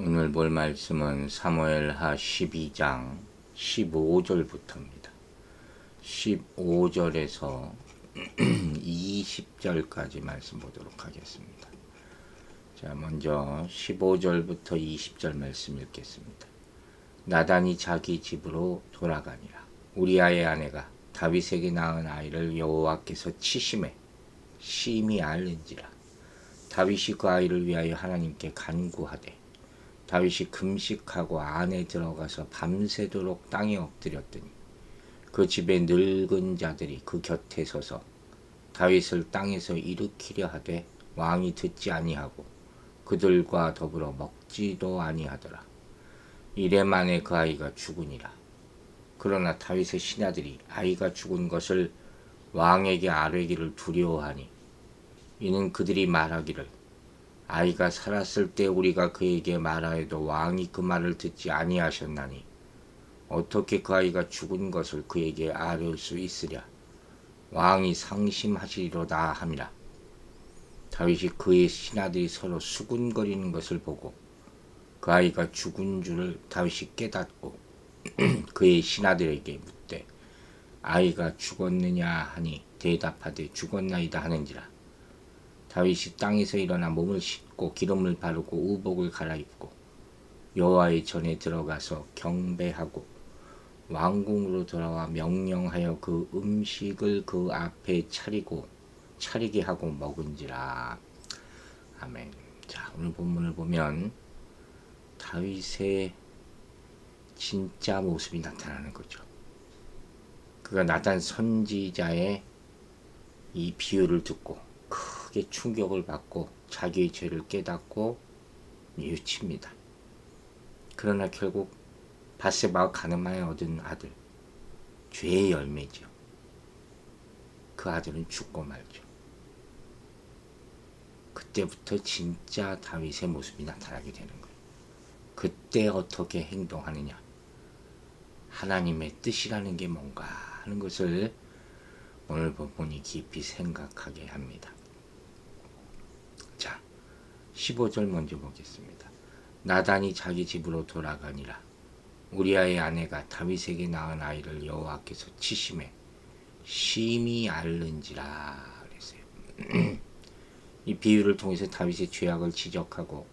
오늘 볼 말씀은 사무엘하 12장 15절부터입니다. 15절에서 20절까지 말씀 보도록 하겠습니다. 자, 먼저 15절부터 20절 말씀 읽겠습니다. 나단이 자기 집으로 돌아가니라. 우리아의 아내가 다윗에게 낳은 아이를 여호와께서 치심해 심히 앓는지라. 다윗이 그 아이를 위하여 하나님께 간구하되 다윗이 금식하고 안에 들어가서 밤새도록 땅에 엎드렸더니 그 집에 늙은 자들이 그 곁에 서서 다윗을 땅에서 일으키려 하되 왕이 듣지 아니하고 그들과 더불어 먹지도 아니하더라. 이래 만에 그 아이가 죽으니라. 그러나 다윗의 신하들이 아이가 죽은 것을 왕에게 아뢰기를 두려워하니 이는 그들이 말하기를 아이가 살았을 때 우리가 그에게 말하여도 왕이 그 말을 듣지 아니하셨나니 어떻게 그 아이가 죽은 것을 그에게 아뢰을 수 있으랴. 왕이 상심하시리로다 함이라. 다윗이 그의 신하들이 서로 수군거리는 것을 보고 그 아이가 죽은 줄을 다윗이 깨닫고 그의 신하들에게 묻되 아이가 죽었느냐 하니 대답하되 죽었나이다 하는지라. 다윗이 땅에서 일어나 몸을 씻고 기름을 바르고 우복을 갈아입고 여호와의 전에 들어가서 경배하고 왕궁으로 돌아와 명령하여 그 음식을 그 앞에 차리게 하고 먹은지라. 아멘. 자, 오늘 본문을 보면 다윗의 진짜 모습이 나타나는 거죠. 그가 나단 선지자의 이 비유를 듣고 크게 충격을 받고 자기의 죄를 깨닫고 뉘우칩니다. 그러나 결국 밧세바가 간음하여 얻은 아들, 죄의 열매죠. 그 아들은 죽고 말죠. 그때부터 진짜 다윗의 모습이 나타나게 되는 거예요. 그때 어떻게 행동하느냐, 하나님의 뜻이라는 게 뭔가 하는 것을 오늘 본문이 깊이 생각하게 합니다. 자, 15절 먼저 보겠습니다. 나단이 자기 집으로 돌아가니라. 우리아의 아내가 다윗에게 낳은 아이를 여호와께서 치심해 심히 앓는지라 그랬어요. 이 비유를 통해서 다윗의 죄악을 지적하고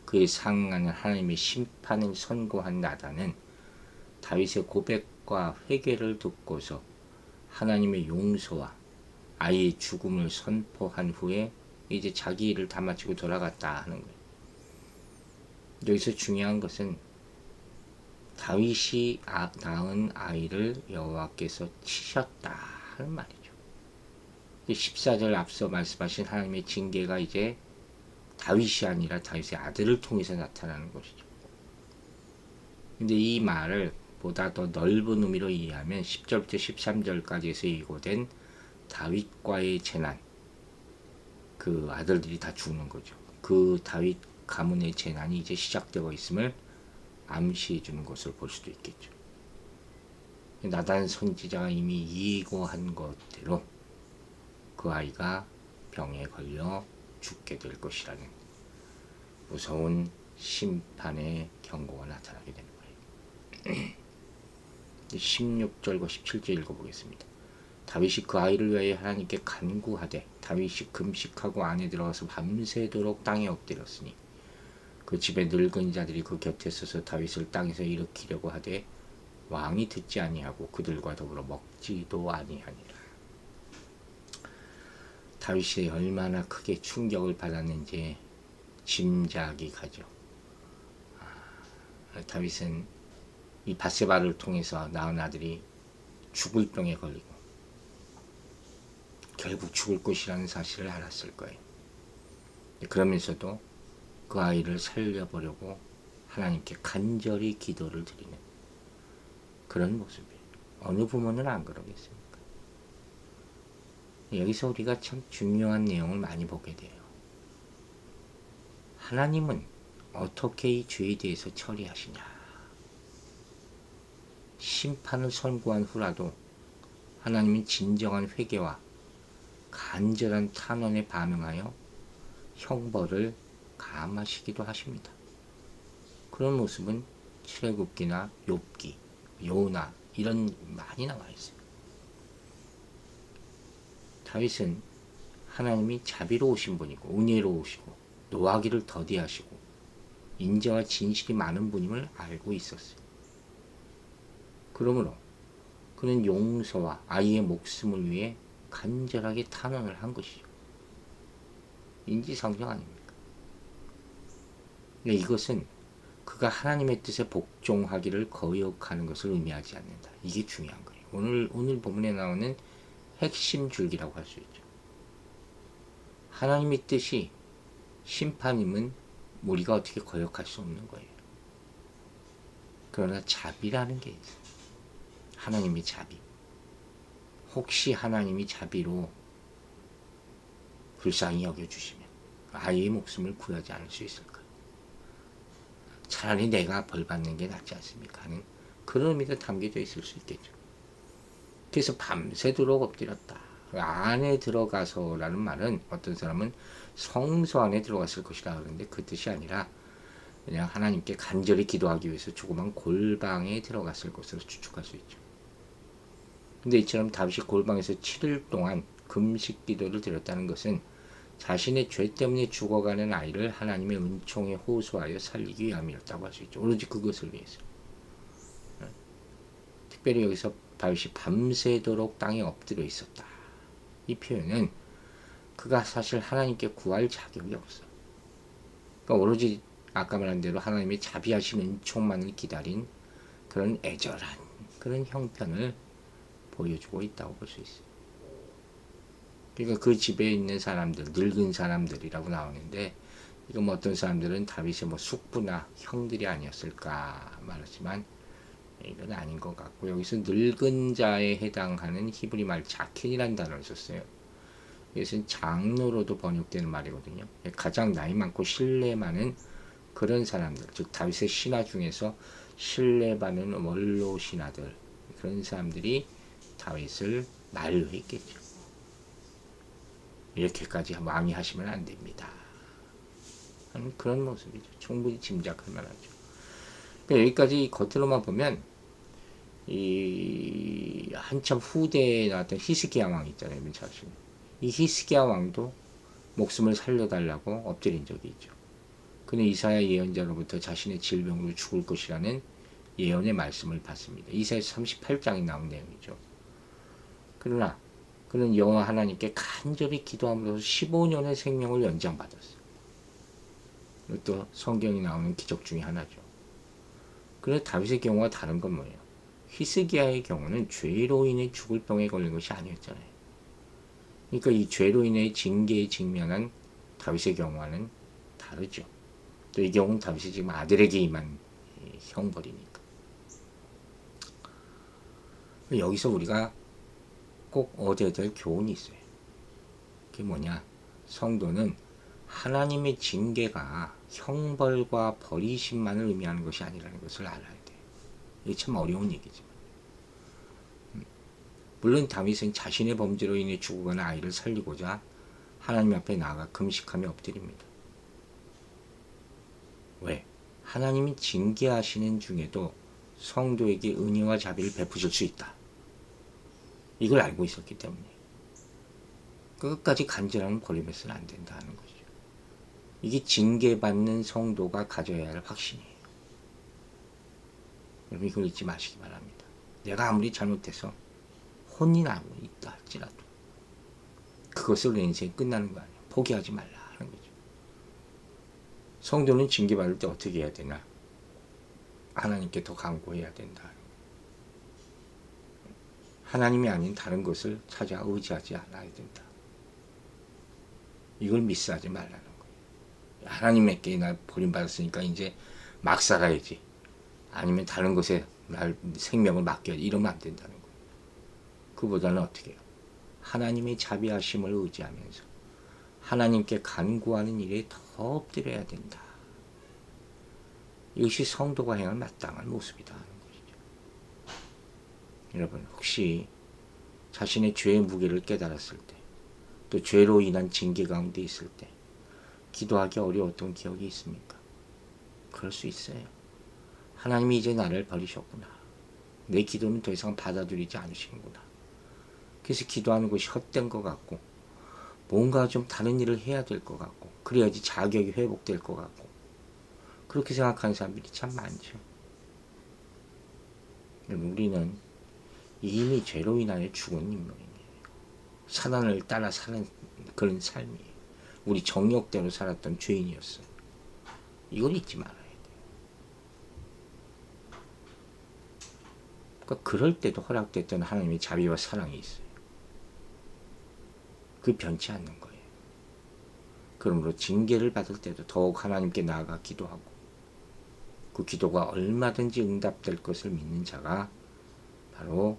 그의 상응하는 하나님의 심판을 선고한 나단은 다윗의 고백과 회개를 듣고서 하나님의 용서와 아이의 죽음을 선포한 후에 이제 자기 일을 다 마치고 돌아갔다 하는 거예요. 여기서 중요한 것은 다윗이 낳은 아이를 여호와께서 치셨다 하는 말이죠. 14절 앞서 말씀하신 하나님의 징계가 이제 다윗이 아니라 다윗의 아들을 통해서 나타나는 것이죠. 근데 이 말을 보다 더 넓은 의미로 이해하면 10절부터 13절까지에서 예고된 다윗과의 재난, 그 아들들이 다 죽는 거죠. 그 다윗 가문의 재난이 이제 시작되고 있음을 암시해 주는 것을 볼 수도 있겠죠. 나단 선지자가 이미 예고한 것대로 그 아이가 병에 걸려 죽게 될 것이라는 무서운 심판의 경고가 나타나게 되는 거예요. 16절과 17절 읽어보겠습니다. 다윗이 그 아이를 위하여 하나님께 간구하되 다윗이 금식하고 안에 들어가서 밤새도록 땅에 엎드렸으니 그 집에 늙은 자들이 그 곁에 서서 다윗을 땅에서 일으키려고 하되 왕이 듣지 아니하고 그들과 더불어 먹지도 아니하니라. 다윗이 얼마나 크게 충격을 받았는지 짐작이 가죠. 다윗은 이 밧세바를 통해서 낳은 아들이 죽을 병에 걸리고 결국 죽을 것이라는 사실을 알았을 거예요. 그러면서도 그 아이를 살려보려고 하나님께 간절히 기도를 드리는 그런 모습이에요. 어느 부모는 안 그러겠습니까? 여기서 우리가 참 중요한 내용을 많이 보게 돼요. 하나님은 어떻게 이 죄에 대해서 처리하시냐. 심판을 선고한 후라도 하나님은 진정한 회개와 간절한 탄원에 반응하여 형벌을 감하시기도 하십니다. 그런 모습은 출애굽기나 욥기, 요나 이런 많이 나와 있어요. 다윗은 하나님이 자비로우신 분이고 은혜로우시고 노하기를 더디하시고 인자와 진실이 많은 분임을 알고 있었어요. 그러므로 그는 용서와 아이의 목숨을 위해 간절하게 탄원을 한 것이죠. 인지상정 아닙니까? 이것은 그가 하나님의 뜻에 복종하기를 거역하는 것을 의미하지 않는다. 이게 중요한 거예요. 오늘 본문에 나오는 핵심 줄기라고 할 수 있죠. 하나님의 뜻이 심판임은 우리가 어떻게 거역할 수 없는 거예요. 그러나 자비라는 게 있어요. 하나님의 자비. 혹시 하나님이 자비로 불쌍히 여겨주시면 아이의 목숨을 구하지 않을 수 있을까? 차라리 내가 벌 받는 게 낫지 않습니까? 하는 그런 의미도 담겨져 있을 수 있겠죠. 그래서 밤새도록 엎드렸다. 안에 들어가서라는 말은 어떤 사람은 성소 안에 들어갔을 것이라 그러는데 그 뜻이 아니라 그냥 하나님께 간절히 기도하기 위해서 조그만 골방에 들어갔을 것으로 추측할 수 있죠. 근데 이처럼 다윗이 골방에서 7일 동안 금식 기도를 드렸다는 것은 자신의 죄 때문에 죽어가는 아이를 하나님의 은총에 호소하여 살리기 위함이었다고 할 수 있죠. 오로지 그것을 위해서. 특별히 여기서 다윗이 밤새도록 땅에 엎드려 있었다. 이 표현은 그가 사실 하나님께 구할 자격이 없어. 그러니까 오로지 아까 말한 대로 하나님의 자비하신 은총만을 기다린 그런 애절한 그런 형편을 보여주고 있다고 볼 수 있어요. 그러니까 그 집에 있는 사람들, 늙은 사람들이라고 나오는데 이거 뭐 어떤 사람들은 다윗의 뭐 숙부나 형들이 아니었을까 말하지만 이건 아닌 것 같고 여기서 늙은 자에 해당하는 히브리 말 자켄이라는 단어를 썼어요. 이것은 장로로도 번역되는 말이거든요. 가장 나이 많고 신뢰 많은 그런 사람들, 즉 다윗의 신하 중에서 신뢰 받는 원로 신하들 그런 사람들이 다윗을 만류했겠죠. 이렇게까지 왕이 하시면 안 됩니다. 하는 그런 모습이죠. 충분히 짐작할 만하죠. 그러니까 여기까지 겉으로만 보면 이 한참 후대에 나왔던 히스기야 왕 있잖아요. 이 히스기야 왕도 목숨을 살려달라고 엎드린 적이 있죠. 그는 이사야 예언자로부터 자신의 질병으로 죽을 것이라는 예언의 말씀을 받습니다. 이사야 38장에 나온 내용이죠. 그러나 그는 여호와 하나님께 간절히 기도함으로써 15년의 생명을 연장받았어요. 또 성경이 나오는 기적 중에 하나죠. 그런데 다윗의 경우와 다른 건 뭐예요? 히스기야의 경우는 죄로 인해 죽을 병에 걸린 것이 아니었잖아요. 그러니까 이 죄로 인해 징계에 직면한 다윗의 경우와는 다르죠. 또 이 경우는 다윗이 지금 아들에게 임한 형벌이니까. 여기서 우리가 꼭 얻어야 될 교훈이 있어요. 그게 뭐냐? 성도는 하나님의 징계가 형벌과 버리심만을 의미하는 것이 아니라는 것을 알아야 돼요. 이게 참 어려운 얘기지만. 물론 다윗은 자신의 범죄로 인해 죽어가는 아이를 살리고자 하나님 앞에 나아가 금식하며 엎드립니다. 왜? 하나님이 징계하시는 중에도 성도에게 은혜와 자비를 베푸실 수 있다. 이걸 알고 있었기 때문에 끝까지 간절함을 버리면서는 안 된다는 거죠. 이게 징계받는 성도가 가져야 할 확신이에요. 여러분 이걸 잊지 마시기 바랍니다. 내가 아무리 잘못해서 혼이 나고 있다 할지라도 그것으로 내 인생이 끝나는 거 아니에요. 포기하지 말라 하는 거죠. 성도는 징계받을 때 어떻게 해야 되나? 하나님께 더 간구해야 된다. 하나님이 아닌 다른 것을 찾아 의지하지 않아야 된다. 이걸 미스하지 말라는 거예요. 하나님께 나 버림받았으니까 이제 막 살아야지. 아니면 다른 것에 날 생명을 맡겨야지. 이러면 안 된다는 거예요. 그보다는 어떻게 해요? 하나님의 자비하심을 의지하면서 하나님께 간구하는 일에 더 엎드려야 된다. 이것이 성도가 행할 마땅한 모습이다 하는 것이죠. 여러분 혹시 자신의 죄의 무게를 깨달았을 때 또 죄로 인한 징계 가운데 있을 때 기도하기 어려웠던 기억이 있습니까? 그럴 수 있어요. 하나님이 이제 나를 버리셨구나. 내 기도는 더 이상 받아들이지 않으시는구나. 그래서 기도하는 것이 헛된 것 같고 뭔가 좀 다른 일을 해야 될 것 같고 그래야지 자격이 회복될 것 같고 그렇게 생각하는 사람들이 참 많죠. 우리는 이미 죄로 인하여 죽은 인물이에요. 사단을 따라 사는 그런 삶이에요. 우리 정욕대로 살았던 죄인이었어요. 이걸 잊지 말아야 돼요. 그러니까 그럴 때도 허락됐던 하나님의 자비와 사랑이 있어요. 그 변치 않는 거예요. 그러므로 징계를 받을 때도 더욱 하나님께 나아가 기도하고 그 기도가 얼마든지 응답될 것을 믿는 자가 바로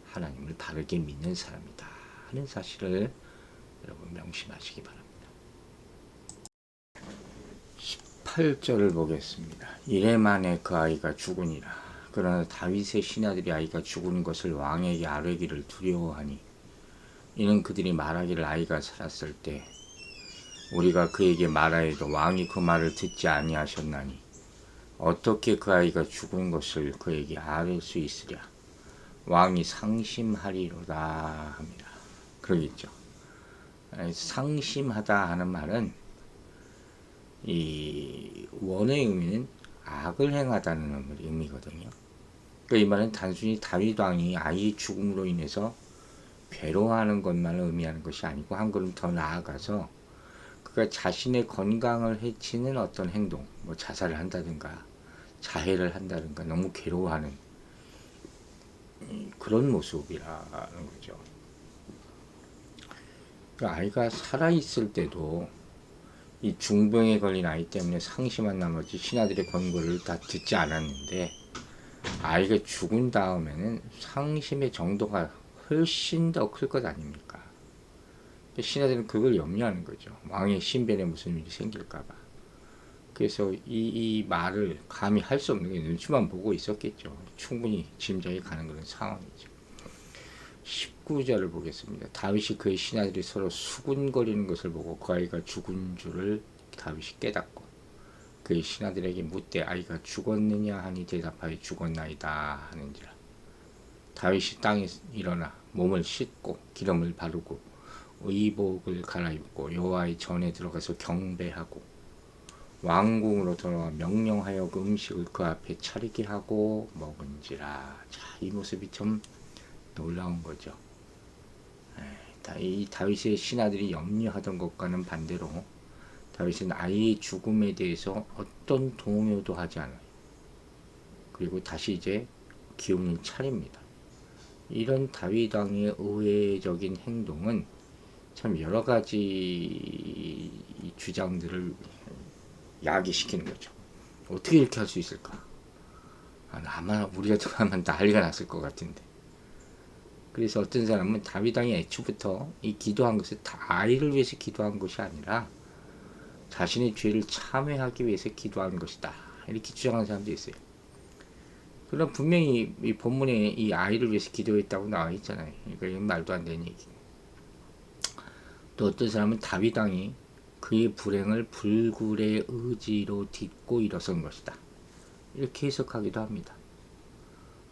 하나님을 바르게 믿는 사람이다 하는 사실을 여러분 명심하시기 바랍니다. 18절을 보겠습니다. 이래 만에 그 아이가 죽으니라. 그러나 다윗의 신하들이 아이가 죽은 것을 왕에게 아뢰기를 두려워하니 이는 그들이 말하기를 아이가 살았을 때 우리가 그에게 말하여도 왕이 그 말을 듣지 아니하셨나니 어떻게 그 아이가 죽은 것을 그에게 아뢰 수 있으랴. 왕이 상심하리로다 합니다. 그러겠죠. 상심하다 하는 말은 이 원어의 의미는 악을 행하다는 의미거든요. 그러니까 이 말은 단순히 다윗 왕이 아이의 죽음으로 인해서 괴로워하는 것만을 의미하는 것이 아니고 한 걸음 더 나아가서 그가 자신의 건강을 해치는 어떤 행동, 뭐 자살을 한다든가 자해를 한다든가 너무 괴로워하는 그런 모습이라는 거죠. 그러니까 아이가 살아있을 때도 이 중병에 걸린 아이 때문에 상심한 나머지 신하들의 권고를 다 듣지 않았는데 아이가 죽은 다음에는 상심의 정도가 훨씬 더 클 것 아닙니까? 신하들은 그걸 염려하는 거죠. 왕의 신변에 무슨 일이 생길까봐. 그래서 이 말을 감히 할 수 없는 게 눈치만 보고 있었겠죠. 충분히 짐작이 가는 그런 상황이죠. 19절을 보겠습니다. 다윗이 그의 신하들이 서로 수군거리는 것을 보고 그 아이가 죽은 줄을 다윗이 깨닫고 그의 신하들에게 묻되 아이가 죽었느냐 하니 대답하여 죽었나이다 하는지라. 다윗이 땅에 일어나 몸을 씻고 기름을 바르고 의복을 갈아입고 여호와의 전에 들어가서 경배하고 왕궁으로 돌아와 명령하여 그 음식을 그 앞에 차리게 하고 먹은지라. 자, 이 모습이 좀 놀라운 거죠. 이 다윗의 신하들이 염려하던 것과는 반대로 다윗은 아이의 죽음에 대해서 어떤 동요도 하지 않아요. 그리고 다시 이제 기운을 차립니다. 이런 다윗 왕의 의외적인 행동은 참 여러 가지 주장들을 야기시키는 거죠. 어떻게 이렇게 할 수 있을까? 아마 우리가 들어가면 난리가 났을 것 같은데. 그래서 어떤 사람은 다윗 왕이 애초부터 이 기도한 것을 다 아이를 위해서 기도한 것이 아니라 자신의 죄를 참회하기 위해서 기도한 것이다. 이렇게 주장하는 사람도 있어요. 그럼 분명히 이 본문에 이 아이를 위해서 기도했다고 나와 있잖아요. 그러니까 이건 말도 안 되는 얘기. 또 어떤 사람은 다윗 왕이 그의 불행을 불굴의 의지로 딛고 일어선 것이다. 이렇게 해석하기도 합니다.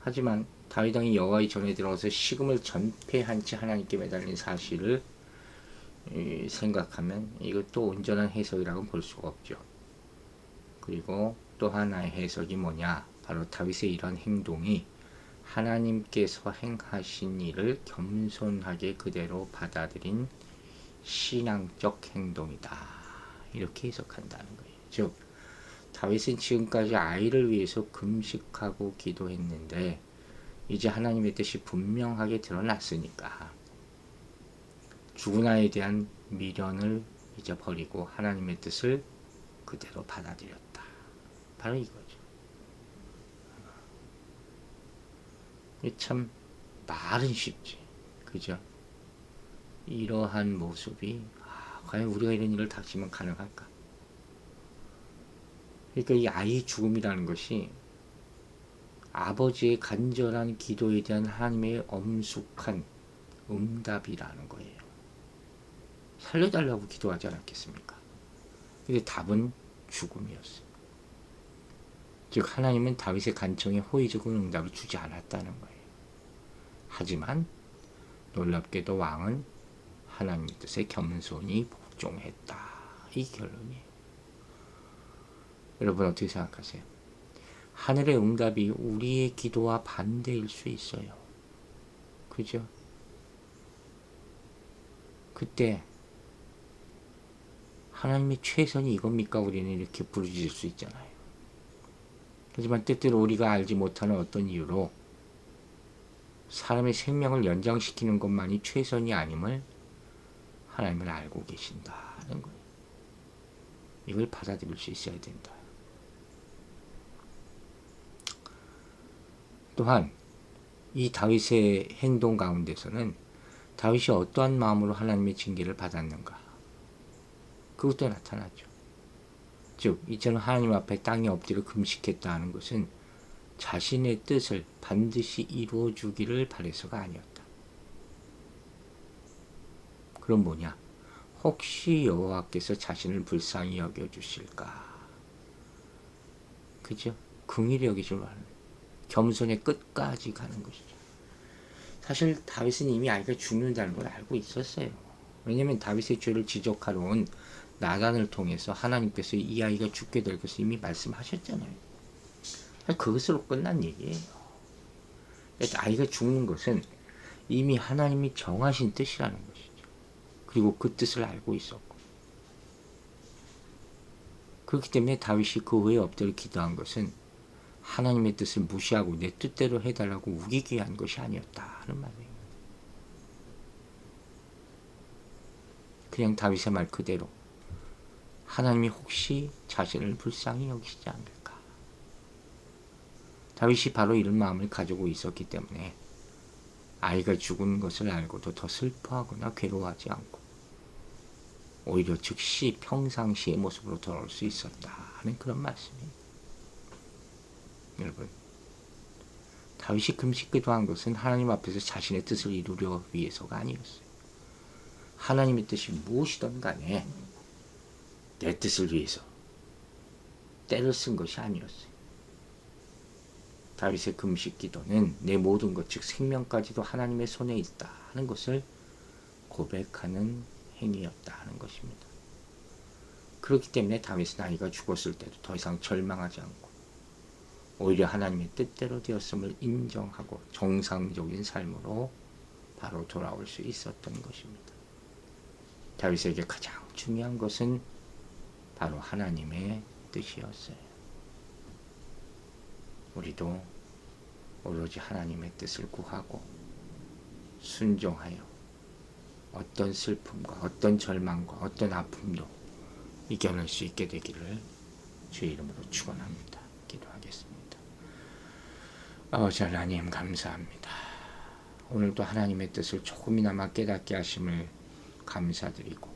하지만 다윗 왕이 여호와의 전에 들어가서 식음을 전폐한 채 하나님께 매달린 사실을 생각하면 이것도 온전한 해석이라고 볼 수가 없죠. 그리고 또 하나의 해석이 뭐냐? 바로 다윗의 이런 행동이 하나님께서 행하신 일을 겸손하게 그대로 받아들인 신앙적 행동이다. 이렇게 해석한다는 거예요. 즉 다윗은 지금까지 아이를 위해서 금식하고 기도했는데 이제 하나님의 뜻이 분명하게 드러났으니까 죽은 아이에 대한 미련을 잊어버리고 하나님의 뜻을 그대로 받아들였다. 바로 이거죠. 참 말은 쉽지, 그죠? 이러한 모습이 과연 우리가 이런 일을 닥치면 가능할까? 그러니까 이 아이의 죽음이라는 것이 아버지의 간절한 기도에 대한 하나님의 엄숙한 응답이라는 거예요. 살려달라고 기도하지 않았겠습니까? 근데 답은 죽음이었어요. 즉 하나님은 다윗의 간청에 호의적인 응답을 주지 않았다는 거예요. 하지만 놀랍게도 왕은 하나님 뜻에 겸손히 복종했다. 이 결론이에요. 여러분 어떻게 생각하세요? 하늘의 응답이 우리의 기도와 반대일 수 있어요. 그죠? 그때 하나님의 최선이 이겁니까? 우리는 이렇게 부르짖을 수 있잖아요. 하지만 때때로 우리가 알지 못하는 어떤 이유로 사람의 생명을 연장시키는 것만이 최선이 아님을 하나님은 알고 계신다는 거예요. 이걸 받아들일 수 있어야 된다. 또한 이 다윗의 행동 가운데서는 다윗이 어떠한 마음으로 하나님의 징계를 받았는가, 그것도 나타나죠. 즉 이처럼 하나님 앞에 땅에 엎드려 금식했다 하는 것은 자신의 뜻을 반드시 이루어주기를 바라서가 아니었다. 그럼 뭐냐? 혹시 여호와께서 자신을 불쌍히 여겨주실까? 그죠? 긍휼히 여기시려 하는, 겸손의 끝까지 가는 것이죠. 사실 다윗은 이미 아이가 죽는다는 걸 알고 있었어요. 왜냐하면 다윗의 죄를 지적하러 온 나단을 통해서 하나님께서 이 아이가 죽게 될 것을 이미 말씀하셨잖아요. 그것으로 끝난 얘기예요. 아이가 죽는 것은 이미 하나님이 정하신 뜻이라는 것이죠. 그리고 그 뜻을 알고 있었고, 그렇기 때문에 다윗이 그 후에 엎드려 기도한 것은 하나님의 뜻을 무시하고 내 뜻대로 해달라고 우기기 위한 것이 아니었다 하는 말이에요. 그냥 다윗의 말 그대로 하나님이 혹시 자신을 불쌍히 여기시지 않을까. 다윗이 바로 이런 마음을 가지고 있었기 때문에 아이가 죽은 것을 알고도 더 슬퍼하거나 괴로워하지 않고 오히려 즉시 평상시의 모습으로 돌아올 수 있었다 하는 그런 말씀입니다. 여러분, 다윗이 금식 기도한 것은 하나님 앞에서 자신의 뜻을 이루려 위해서가 아니었어요. 하나님의 뜻이 무엇이든 간에 내 뜻을 위해서 때를 쓴 것이 아니었어요. 다윗의 금식 기도는 내 모든 것, 즉 생명까지도 하나님의 손에 있다 하는 것을 고백하는 행위였다 하는 것입니다. 그렇기 때문에 다윗은 아이가 죽었을 때도 더 이상 절망하지 않고 오히려 하나님의 뜻대로 되었음을 인정하고 정상적인 삶으로 바로 돌아올 수 있었던 것입니다. 다윗에게 가장 중요한 것은 바로 하나님의 뜻이었어요. 우리도 오로지 하나님의 뜻을 구하고 순종하여 어떤 슬픔과 어떤 절망과 어떤 아픔도 이겨낼 수 있게 되기를 주의 이름으로 축원합니다. 기도하겠습니다. 아버지 하나님 감사합니다. 오늘도 하나님의 뜻을 조금이나마 깨닫게 하심을 감사드리고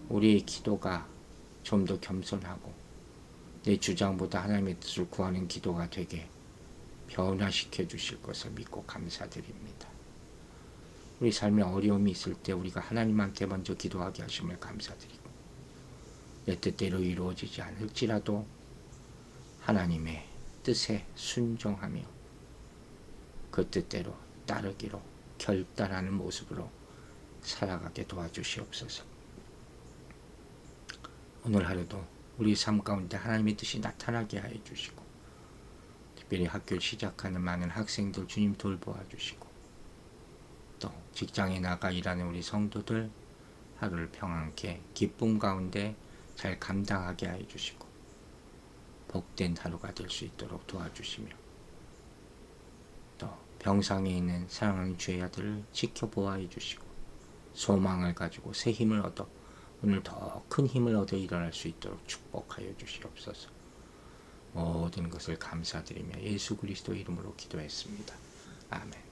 우리의 기도가 좀 더 겸손하고 내 주장보다 하나님의 뜻을 구하는 기도가 되게 변화시켜 주실 것을 믿고 감사드립니다. 우리 삶에 어려움이 있을 때 우리가 하나님한테 먼저 기도하게 하심을 감사드리고 내 뜻대로 이루어지지 않을지라도 하나님의 뜻에 순종하며 그 뜻대로 따르기로 결단하는 모습으로 살아가게 도와주시옵소서. 오늘 하루도 우리 삶 가운데 하나님의 뜻이 나타나게 하여 주시고 특별히 학교를 시작하는 많은 학생들 주님 돌보아 주시고 또 직장에 나가 일하는 우리 성도들 하루를 평안케 기쁨 가운데 잘 감당하게 하여 주시고 복된 하루가 될 수 있도록 도와주시며 또 병상에 있는 사랑하는 주의 아들을 지켜보아 주시고 소망을 가지고 새 힘을 얻어 오늘 더 큰 힘을 얻어 일어날 수 있도록 축복하여 주시옵소서. 모든 것을 감사드리며 예수 그리스도 이름으로 기도했습니다. 아멘.